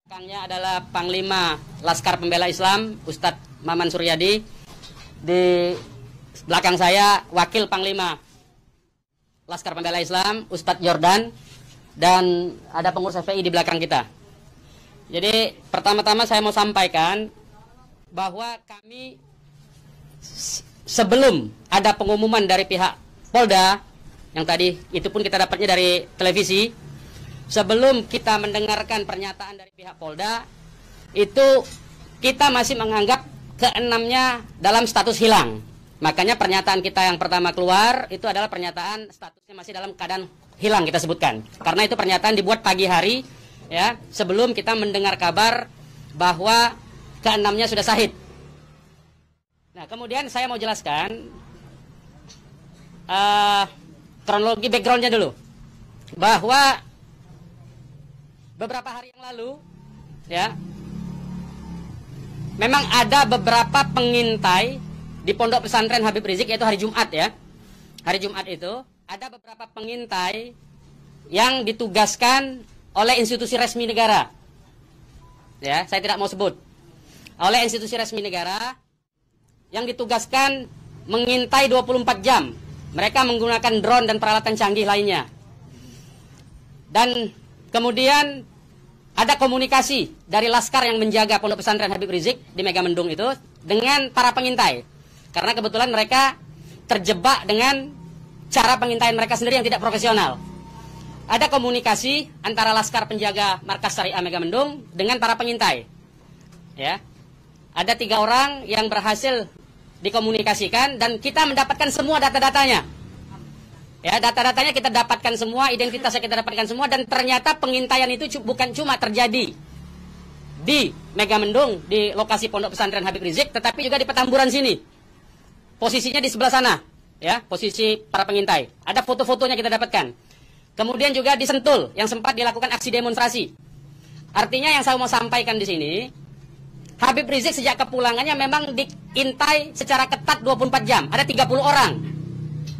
Belakangnya adalah Panglima Laskar Pembela Islam, Ustadz Maman Suryadi. Di belakang saya Wakil Panglima Laskar Pembela Islam, Ustadz Jordan. Dan ada pengurus FPI di belakang kita. Jadi pertama-tama saya mau sampaikan bahwa kami sebelum ada pengumuman dari pihak Polda, yang tadi itu pun kita dapatnya dari televisi, sebelum kita mendengarkan pernyataan dari pihak Polda, itu kita masih menganggap keenamnya dalam status hilang. Makanya pernyataan kita yang pertama keluar itu adalah pernyataan statusnya masih dalam keadaan hilang, kita sebutkan. Karena itu pernyataan dibuat pagi hari, ya, sebelum kita mendengar kabar bahwa keenamnya sudah syahid. Nah, kemudian saya mau jelaskan kronologi backgroundnya dulu, bahwa beberapa hari yang lalu, ya, memang ada beberapa pengintai di Pondok Pesantren Habib Rizik, yaitu hari Jumat, ya. Hari Jumat itu ada beberapa pengintai yang ditugaskan oleh institusi resmi negara. Ya, saya tidak mau sebut. Oleh institusi resmi negara yang ditugaskan mengintai 24 jam. Mereka menggunakan drone dan peralatan canggih lainnya. Dan kemudian ada komunikasi dari Laskar yang menjaga Pondok Pesantren Habib Rizik di Megamendung itu dengan para pengintai. Karena kebetulan mereka terjebak dengan cara pengintaian mereka sendiri yang tidak profesional. Ada komunikasi antara Laskar penjaga Markas Syariah Megamendung dengan para pengintai. Ya. Ada 3 orang yang berhasil dikomunikasikan dan kita mendapatkan semua data-datanya. Ya, data-datanya kita dapatkan semua, identitasnya kita dapatkan semua, dan ternyata pengintaian itu bukan cuma terjadi di Megamendung, di lokasi Pondok Pesantren Habib Rizik, tetapi juga di Petamburan sini. Posisinya di sebelah sana, ya, posisi para pengintai. Ada foto-fotonya kita dapatkan. Kemudian juga di Sentul yang sempat dilakukan aksi demonstrasi. Artinya yang saya mau sampaikan di sini, Habib Rizik sejak kepulangannya memang diintai secara ketat 24 jam. Ada 30 orang.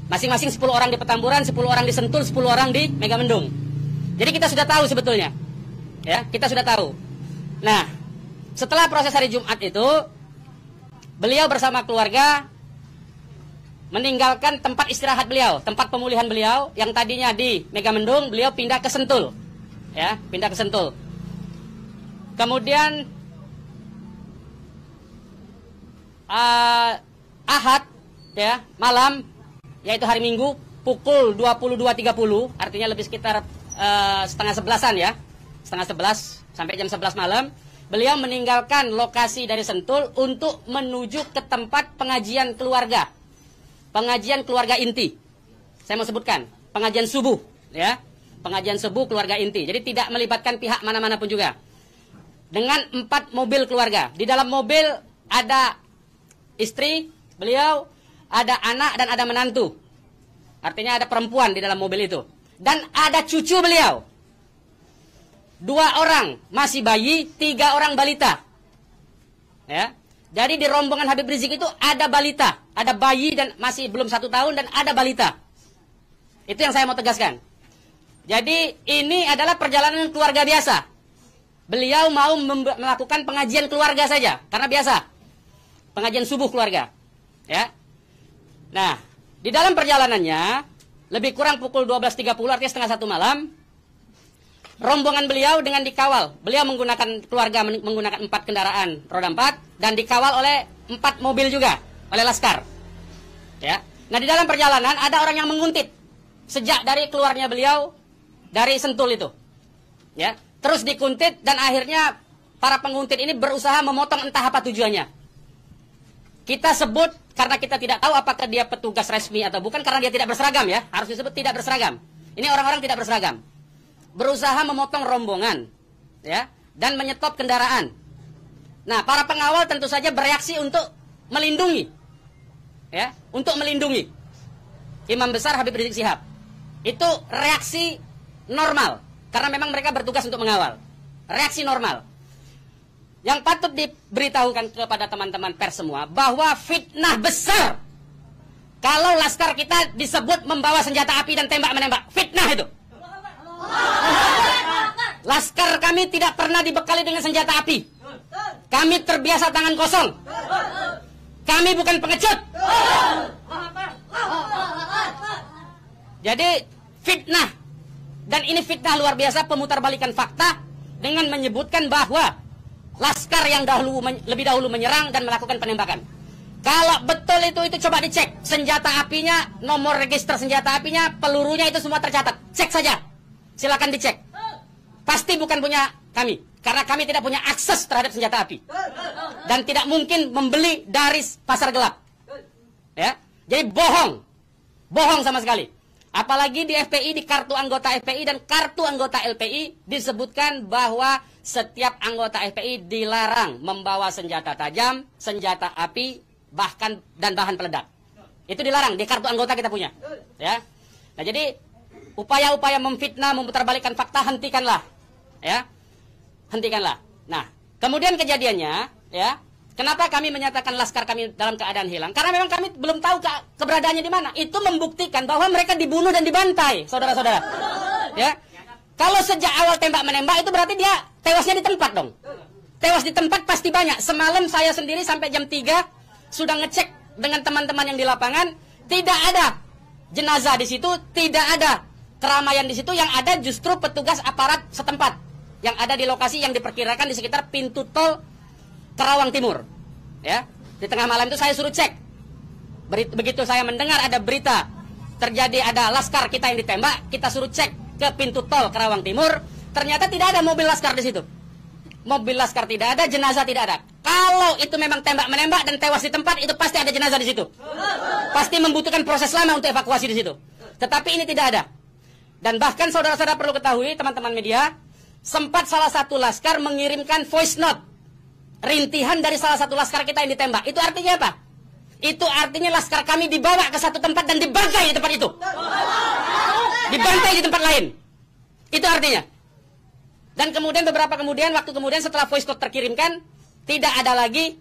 Masing-masing 10 orang di Petamburan, 10 orang di Sentul, 10 orang di Megamendung. Jadi kita sudah tahu sebetulnya. Ya, kita sudah tahu. Nah, setelah proses hari Jumat itu, beliau bersama keluarga meninggalkan tempat istirahat beliau, tempat pemulihan beliau yang tadinya di Megamendung, beliau pindah ke Sentul. Ya, pindah ke Sentul. Kemudian Ahad, ya, malam, yaitu hari Minggu, pukul 22.30, artinya lebih sekitar setengah 11-an, ya, setengah 11 sampai jam 11 malam, beliau meninggalkan lokasi dari Sentul untuk menuju ke tempat pengajian keluarga inti. Saya mau sebutkan, pengajian subuh, ya, pengajian subuh keluarga inti. Jadi tidak melibatkan pihak mana-mana pun juga. Dengan 4 mobil keluarga. Di dalam mobil ada istri beliau, ada anak dan ada menantu. Artinya ada perempuan di dalam mobil itu. Dan ada cucu beliau. 2 orang masih bayi, 3 orang balita. Ya. Jadi di rombongan Habib Rizik itu ada balita, ada bayi dan masih belum 1 tahun dan ada balita. Itu yang saya mau tegaskan. Jadi ini adalah perjalanan keluarga biasa. Beliau mau melakukan pengajian keluarga saja, karena biasa. Pengajian subuh keluarga. Ya. Nah, di dalam perjalanannya, lebih kurang pukul 12.30, artinya setengah 1 malam, rombongan beliau dengan dikawal. Beliau menggunakan 4 kendaraan roda 4 dan dikawal oleh 4 mobil juga oleh Laskar. Ya. Nah, di dalam perjalanan ada orang yang menguntit sejak dari keluarnya beliau dari Sentul itu. Ya. Terus dikuntit dan akhirnya para penguntit ini berusaha memotong, entah apa tujuannya. Kita sebut karena kita tidak tahu apakah dia petugas resmi atau bukan, karena dia tidak berseragam, ya. Harus disebut tidak berseragam. Ini orang-orang tidak berseragam. Berusaha memotong rombongan, ya, dan menyetop kendaraan. Nah, para pengawal tentu saja bereaksi untuk melindungi, ya, untuk melindungi Imam Besar Habib Rizik Syihab. Itu reaksi normal, karena memang mereka bertugas untuk mengawal. Reaksi normal. Yang patut diberitahukan kepada teman-teman pers semua, bahwa fitnah besar kalau Laskar kita disebut membawa senjata api dan tembak-menembak. Fitnah itu. Laskar kami tidak pernah dibekali dengan senjata api. Kami terbiasa tangan kosong. Kami bukan pengecut. Jadi fitnah. Dan ini fitnah luar biasa, pemutarbalikan fakta dengan menyebutkan bahwa laskar yang lebih dahulu menyerang dan melakukan penembakan. Kalau betul itu coba dicek. Senjata apinya, nomor register senjata apinya, pelurunya itu semua tercatat. Cek saja. Silakan dicek. Pasti bukan punya kami. Karena kami tidak punya akses terhadap senjata api. Dan tidak mungkin membeli dari pasar gelap. Ya. Jadi bohong. Bohong sama sekali. Apalagi di FPI, di kartu anggota FPI dan kartu anggota LPI disebutkan bahwa setiap anggota FPI dilarang membawa senjata tajam, senjata api, bahkan dan bahan peledak. Itu dilarang di kartu anggota kita punya. Ya. Nah, jadi upaya-upaya memfitnah, memutarbalikkan fakta hentikanlah. Ya. Hentikanlah. Nah, kemudian kejadiannya, ya. Kenapa kami menyatakan laskar kami dalam keadaan hilang? Karena memang kami belum tahu keberadaannya di mana. Itu membuktikan bahwa mereka dibunuh dan dibantai, saudara-saudara. Ya. Kalau sejak awal tembak menembak itu berarti dia tewasnya di tempat dong. Tewas di tempat pasti banyak. Semalam saya sendiri sampai jam 3 sudah ngecek dengan teman-teman yang di lapangan, tidak ada jenazah di situ, tidak ada keramaian di situ, yang ada justru petugas aparat setempat yang ada di lokasi yang diperkirakan di sekitar pintu tol Karawang Timur. Ya, di tengah malam itu saya suruh cek. Begitu saya mendengar ada berita terjadi ada laskar kita yang ditembak, kita suruh cek ke pintu tol Karawang Timur. Ternyata tidak ada mobil laskar di situ. Mobil laskar tidak ada, jenazah tidak ada. Kalau itu memang tembak menembak dan tewas di tempat, itu pasti ada jenazah di situ. Pasti membutuhkan proses lama untuk evakuasi di situ. Tetapi ini tidak ada. Dan bahkan saudara-saudara perlu ketahui, teman-teman media, sempat salah satu laskar mengirimkan voice note rintihan dari salah satu laskar kita yang ditembak. Itu artinya apa? Itu artinya laskar kami dibawa ke satu tempat dan dibantai di tempat itu. Dibantai di tempat lain. Itu artinya. Dan kemudian waktu kemudian setelah voice note terkirimkan, tidak ada lagi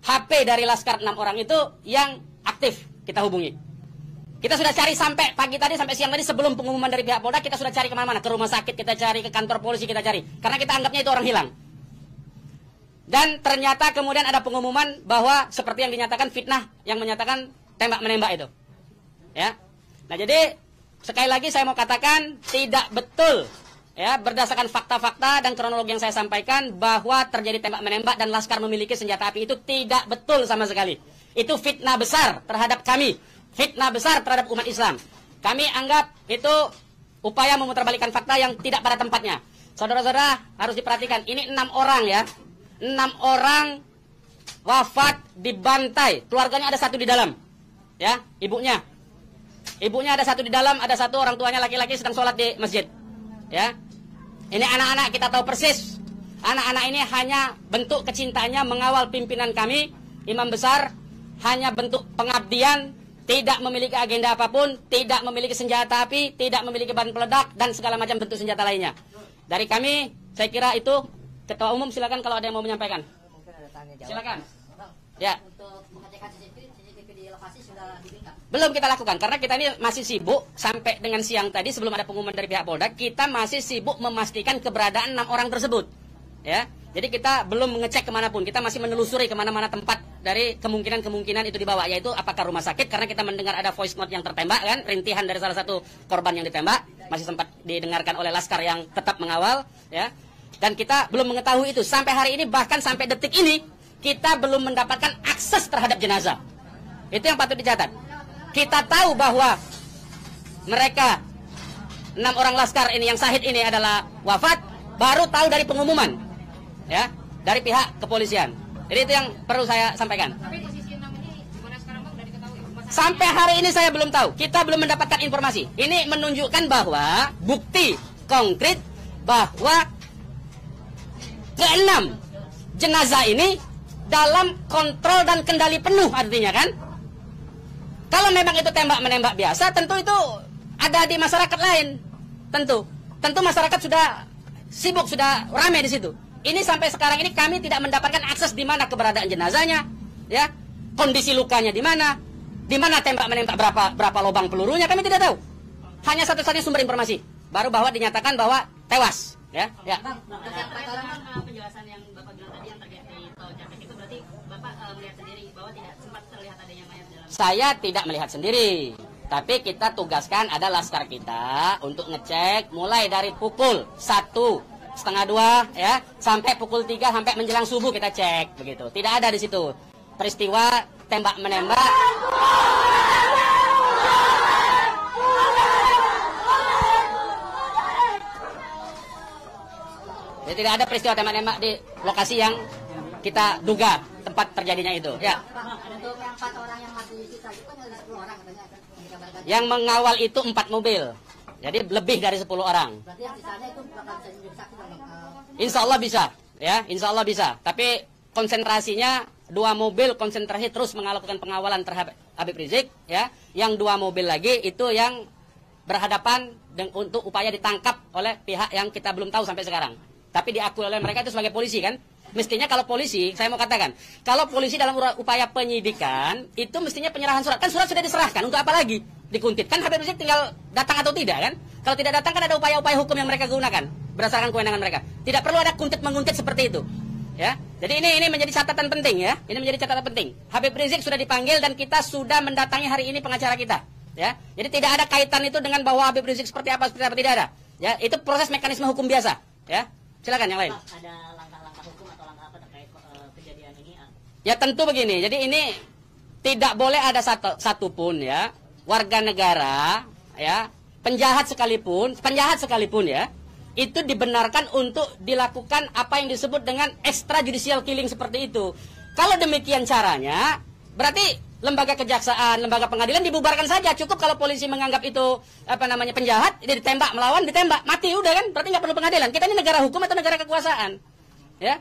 HP dari laskar 6 orang itu yang aktif kita hubungi. Kita sudah cari sampai pagi tadi, sampai siang tadi sebelum pengumuman dari pihak Polda, kita sudah cari kemana-mana. Ke rumah sakit kita cari, ke kantor polisi kita cari. Karena kita anggapnya itu orang hilang. Dan ternyata kemudian ada pengumuman bahwa seperti yang dinyatakan fitnah, yang menyatakan tembak menembak itu. Ya. Nah, jadi sekali lagi saya mau katakan tidak betul, ya, berdasarkan fakta-fakta dan kronologi yang saya sampaikan bahwa terjadi tembak menembak dan laskar memiliki senjata api, itu tidak betul sama sekali. Itu fitnah besar terhadap kami, fitnah besar terhadap umat Islam. Kami anggap itu upaya memutarbalikkan fakta yang tidak pada tempatnya. Saudara-saudara harus diperhatikan, ini 6 orang ya. 6 orang wafat dibantai. Keluarganya ada 1 di dalam. Ya, ibunya. Ibunya ada 1 di dalam, ada 1 orang tuanya laki-laki sedang sholat di masjid. Ya. Ini anak-anak kita tahu persis. Anak-anak ini hanya bentuk kecintaannya mengawal pimpinan kami, imam besar, hanya bentuk pengabdian, tidak memiliki agenda apapun, tidak memiliki senjata api, tidak memiliki bahan peledak dan segala macam bentuk senjata lainnya. Dari kami, saya kira itu. Ketua Umum silakan kalau ada yang mau menyampaikan. Mungkin ada tanya jawab. Silakan. Bang, ya. untuk pengecekan CCTV di lokasi sudah dibingkai? Belum kita lakukan karena kita ini masih sibuk sampai dengan siang tadi sebelum ada pengumuman dari pihak Polda, kita masih sibuk memastikan keberadaan 6 orang tersebut. Ya. Jadi kita belum mengecek kemanapun, kita masih menelusuri kemana-mana tempat dari kemungkinan-kemungkinan itu dibawa, yaitu apakah rumah sakit, karena kita mendengar ada voice note yang tertembak kan, rintihan dari salah satu korban yang ditembak, masih sempat didengarkan oleh laskar yang tetap mengawal, ya. Dan kita belum mengetahui itu. Sampai hari ini, bahkan sampai detik ini, kita belum mendapatkan akses terhadap jenazah. Itu yang patut dicatat. Kita tahu bahwa mereka 6 orang laskar ini yang syahid ini adalah wafat, baru tahu dari pengumuman. Ya, dari pihak kepolisian. Jadi itu yang perlu saya sampaikan. Tapi posisi 6 ini gimana sekarang Bang? Udah diketahui? Sampai hari ini saya belum tahu. Kita belum mendapatkan informasi. Ini menunjukkan bahwa bukti konkret bahwa ke-6 jenazah ini dalam kontrol dan kendali penuh, artinya kan. Kalau memang itu tembak menembak biasa, tentu itu ada di masyarakat lain. Tentu masyarakat sudah sibuk, sudah ramai di situ. Ini sampai sekarang ini kami tidak mendapatkan akses di mana keberadaan jenazahnya, ya, kondisi lukanya di mana tembak menembak, berapa lubang pelurunya, kami tidak tahu. Hanya satu-satunya sumber informasi baru bahwa dinyatakan bahwa tewas. Ya, ya. Bang, yang 4 orang bang. Penjelasan yang Bapak bilang tadi yang terkait di tol Japek itu berarti Bapak melihat sendiri bahwa tidak sempat terlihat adanya mayat dalam. Saya tidak melihat sendiri, tapi kita tugaskan ada laskar kita untuk ngecek mulai dari pukul 1:30 ya sampai pukul 3 sampai menjelang subuh kita cek begitu. Tidak ada di situ peristiwa tembak menembak. Jadi tidak ada peristiwa tembak-menembak di lokasi yang kita duga tempat terjadinya itu. Ya. Bang, untuk yang 4 orang yang masih sisa itu kan ada 10 orang katanya kan yang dikabarkan. Yang mengawal itu 4 mobil. Jadi lebih dari 10 orang. Berarti yang sisanya itu bakal bisa jadi saksi bang. Insya Allah bisa, ya, insya Allah bisa. Tapi konsentrasinya 2 mobil konsentrasi terus melakukan pengawalan terhadap Habib Rizik, ya. Yang 2 mobil lagi itu yang berhadapan untuk upaya ditangkap oleh pihak yang kita belum tahu sampai sekarang. Tapi diakui oleh mereka itu sebagai polisi kan. Mestinya kalau polisi, saya mau katakan, kalau polisi dalam upaya penyidikan, itu mestinya penyerahan surat. Kan surat sudah diserahkan, untuk apa lagi dikuntit? Kan Habib Rizik tinggal datang atau tidak kan? Kalau tidak datang kan ada upaya-upaya hukum yang mereka gunakan berdasarkan kewenangan mereka. Tidak perlu ada kuntit-menguntit seperti itu. Ya. Jadi ini menjadi catatan penting ya. Ini menjadi catatan penting. Habib Rizik sudah dipanggil dan kita sudah mendatangi hari ini pengacara kita. Ya. Jadi tidak ada kaitan itu dengan bahwa Habib Rizik seperti apa tidak ada. Ya, itu proses mekanisme hukum biasa. Ya. Silakan yang lain. Ada langkah-langkah hukum atau langkah apa terkait kejadian ini? Ya tentu begini. Jadi ini tidak boleh ada satupun ya warga negara ya penjahat sekalipun ya itu dibenarkan untuk dilakukan apa yang disebut dengan extrajudicial killing seperti itu. Kalau demikian caranya berarti lembaga kejaksaan, lembaga pengadilan dibubarkan saja. Cukup kalau polisi menganggap itu penjahat, dia ditembak, melawan, ditembak, mati udah kan? Berarti nggak perlu pengadilan. Kita ini negara hukum atau negara kekuasaan, ya.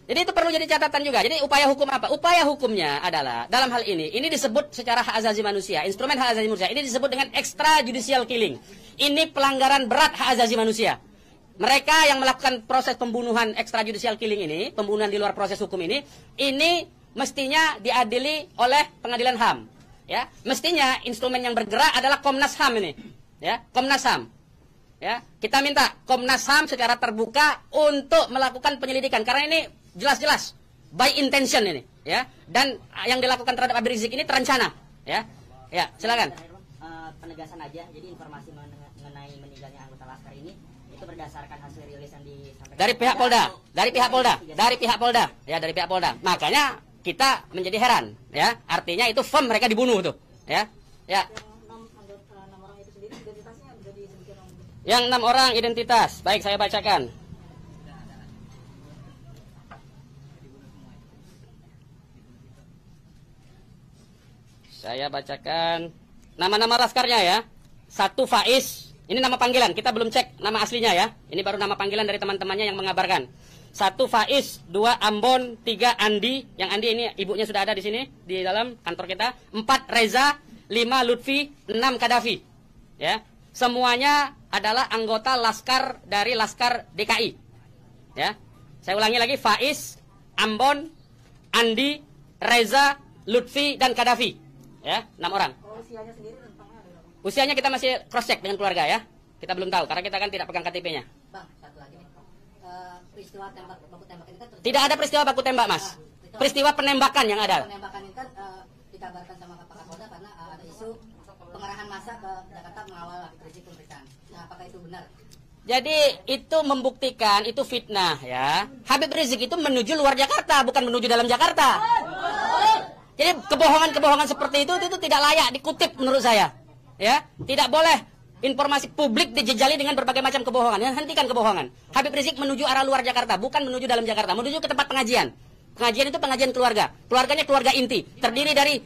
Jadi itu perlu jadi catatan juga. Jadi upaya hukum apa? Upaya hukumnya adalah dalam hal ini disebut secara hak asasi manusia, instrumen hak asasi manusia. Ini disebut dengan extrajudicial killing. Ini pelanggaran berat hak asasi manusia. Mereka yang melakukan proses pembunuhan extrajudicial killing ini, pembunuhan di luar proses hukum ini mestinya diadili oleh pengadilan HAM, ya. Mestinya instrumen yang bergerak adalah Komnas HAM ini, ya, Komnas HAM. Ya, kita minta Komnas HAM secara terbuka untuk melakukan penyelidikan karena ini jelas-jelas by intention ini, ya. Dan yang dilakukan terhadap Habib Rizik ini terencana, ya. Ya, silakan. Penegasan aja, jadi informasi mengenai meninggalnya anggota Laskar ini itu berdasarkan hasil rilis yang disampaikan dari pihak Polda, ya, dari pihak Polda. Makanya kita menjadi heran, ya. Artinya itu firm mereka dibunuh tuh, ya. Ya. Yang 6 orang identitas. Baik, saya bacakan. Saya bacakan nama-nama laskarnya ya. 1 Faiz. Ini nama panggilan, kita belum cek nama aslinya ya. Ini baru nama panggilan dari teman-temannya yang mengabarkan. 1 Faiz, 2 Ambon, 3 Andi. Yang Andi ini ibunya sudah ada di sini di dalam kantor kita. 4 Reza, 5 Lutfi, 6 Kadafi. Ya. Semuanya adalah anggota Laskar dari Laskar DKI. Ya. Saya ulangi lagi, Faiz, Ambon, Andi, Reza, Lutfi dan Kadafi. Ya, 6 orang. Usianya kita masih cross check dengan keluarga ya. Kita belum tahu karena kita kan tidak pegang KTP-nya. Bang, satu lagi nih. Peristiwa baku tembak ini kan tidak ada peristiwa baku tembak, Mas. Peristiwa penembakan yang ada. Penembakan ini kan dikabarkan sama Pak Kapolda karena ada isu pengerahan massa ke Jakarta mengawal Habib Rizik pemeriksaan. Nah, apakah itu benar? Jadi itu membuktikan itu fitnah ya. Habib Rizik itu menuju luar Jakarta, bukan menuju dalam Jakarta. Jadi kebohongan-kebohongan seperti itu tidak layak dikutip menurut saya. Ya, tidak boleh informasi publik dijejali dengan berbagai macam kebohongan. Hentikan kebohongan. Habib Rizik menuju arah luar Jakarta, bukan menuju dalam Jakarta, menuju ke tempat pengajian. Pengajian itu pengajian keluarga. Keluarganya keluarga inti, terdiri dari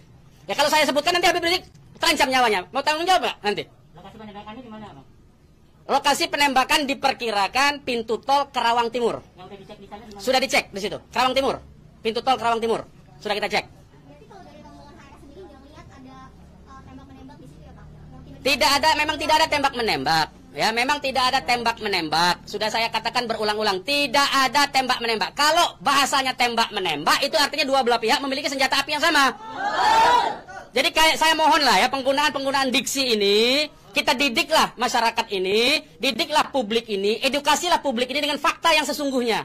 ya kalau saya sebutkan nanti Habib Rizik terancam nyawanya. Mau tanggung jawab nggak nanti? Lokasi penembakannya di mana, Bang? Lokasi penembakan diperkirakan pintu tol Kerawang Timur. Yang udah dicek di sana di mana? Sudah dicek di situ. Kerawang Timur. Pintu tol Kerawang Timur. Sudah kita cek. Berarti kalau dari rombongan HS sendiri nggak melihat ada tembak-menembak di situ ya, Pak? Tidak ada, memang tidak ada tembak menembak. Ya, memang tidak ada tembak menembak. Sudah saya katakan berulang-ulang, tidak ada tembak menembak. Kalau bahasanya tembak menembak, itu artinya dua belah pihak memiliki senjata api yang sama. Jadi kayak saya mohon lah ya, penggunaan diksi ini Kita didiklah masyarakat ini, didiklah publik ini, edukasilah publik ini dengan fakta yang sesungguhnya.